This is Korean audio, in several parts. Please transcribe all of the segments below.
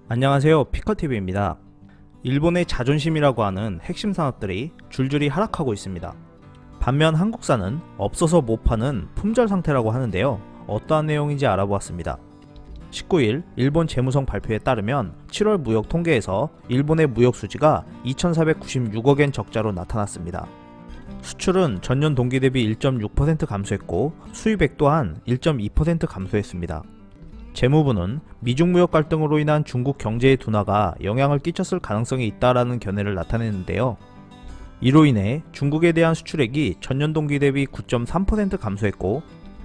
안녕하세요, 피커TV입니다. 일본의 자존심이라고 하는 핵심 산업들이 줄줄이 하락하고 있습니다. 반면 한국산은 없어서 못 파는 품절 상태라고 하는데요. 어떠한 내용인지 알아보았습니다. 19일 일본 재무성 발표에 따르면 7월 무역 통계에서 일본의 무역 수지가 2,496억엔 적자로 나타났습니다. 수출은 전년 동기 대비 1.6% 감소했고 수입액 또한 1.2% 감소했습니다. 재무부는 미중 무역 갈등으로 인한 중국 경제의 둔화가 영향을 끼쳤을 가능성이 있다라는 견해를 나타냈는데요. 이로 인해 중국에 대한 수출액이 전년 동기 대비 9.3% 감소했고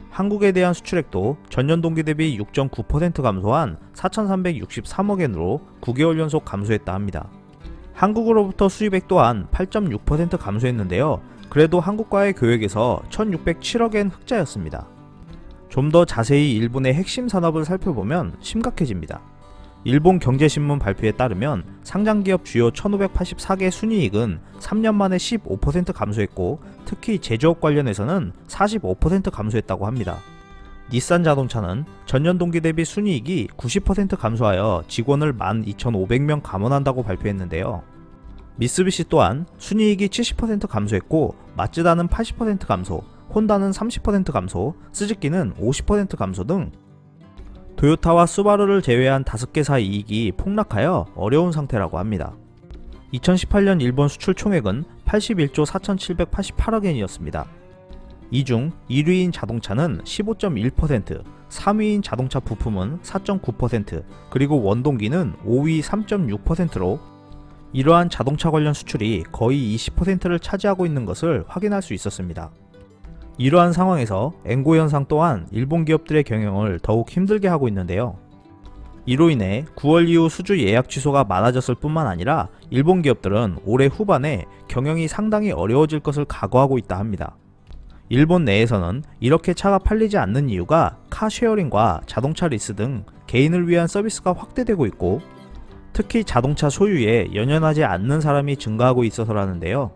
한국에 대한 수출액도 전년 동기 대비 6.9% 감소한 4,363억엔으로 9개월 연속 감소했다 합니다. 한국으로부터 수입액 또한 8.6% 감소했는데요. 그래도 한국과의 교역에서 1,607억엔 흑자였습니다. 좀 더 자세히 일본의 핵심 산업을 살펴보면 심각해집니다. 일본 경제신문 발표에 따르면 상장기업 주요 1584개 순이익은 3년 만에 15% 감소했고 특히 제조업 관련해서는 45% 감소했다고 합니다. 닛산 자동차는 전년 동기 대비 순이익이 90% 감소하여 직원을 12,500명 감원한다고 발표했는데요. 미쓰비시 또한 순이익이 70% 감소했고 마츠다는 80% 감소, 혼다는 30% 감소, 스즈키는 50% 감소 등 도요타와 스바루를 제외한 5개사 이익이 폭락하여 어려운 상태라고 합니다. 2018년 일본 수출 총액은 81조 4,788억엔이었습니다. 이 중 1위인 자동차는 15.1%, 3위인 자동차 부품은 4.9%, 그리고 원동기는 5위 3.6%로 이러한 자동차 관련 수출이 거의 20%를 차지하고 있는 것을 확인할 수 있었습니다. 이러한 상황에서 엔고 현상 또한 일본 기업들의 경영을 더욱 힘들게 하고 있는데요. 이로 인해 9월 이후 수주 예약 취소가 많아졌을 뿐만 아니라 일본 기업들은 올해 후반에 경영이 상당히 어려워질 것을 각오하고 있다 합니다. 일본 내에서는 이렇게 차가 팔리지 않는 이유가 카쉐어링과 자동차 리스 등 개인을 위한 서비스가 확대되고 있고 특히 자동차 소유에 연연하지 않는 사람이 증가하고 있어서라는데요.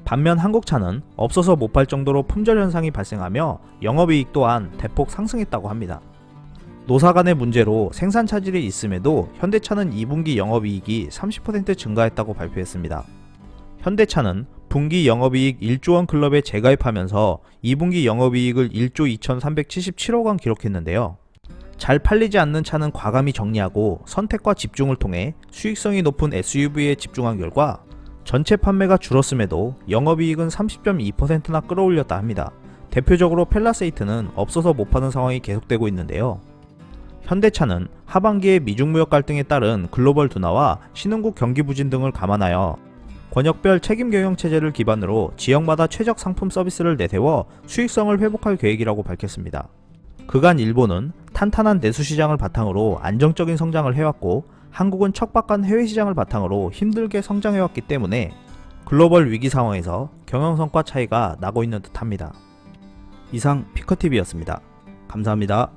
반면 한국차는 없어서 못 팔 정도로 품절 현상이 발생하며 영업이익 또한 대폭 상승했다고 합니다. 노사 간의 문제로 생산 차질이 있음에도 현대차는 2분기 영업이익이 30% 증가했다고 발표했습니다. 현대차는 분기 영업이익 1조 원 클럽에 재가입하면서 2분기 영업이익을 1조 2,377억 원 기록했는데요. 잘 팔리지 않는 차는 과감히 정리하고 선택과 집중을 통해 수익성이 높은 SUV에 집중한 결과 전체 판매가 줄었음에도 영업이익은 30.2%나 끌어올렸다 합니다. 대표적으로 펠라세이트는 없어서 못 파는 상황이 계속되고 있는데요. 현대차는 하반기에 미중 무역 갈등에 따른 글로벌 둔화와 신흥국 경기 부진 등을 감안하여 권역별 책임 경영 체제를 기반으로 지역마다 최적 상품 서비스를 내세워 수익성을 회복할 계획이라고 밝혔습니다. 그간 일본은 탄탄한 내수 시장을 바탕으로 안정적인 성장을 해왔고 한국은 척박한 해외 시장을 바탕으로 힘들게 성장해왔기 때문에 글로벌 위기 상황에서 경영 성과 차이가 나고 있는 듯합니다. 이상 피커TV였습니다. 감사합니다.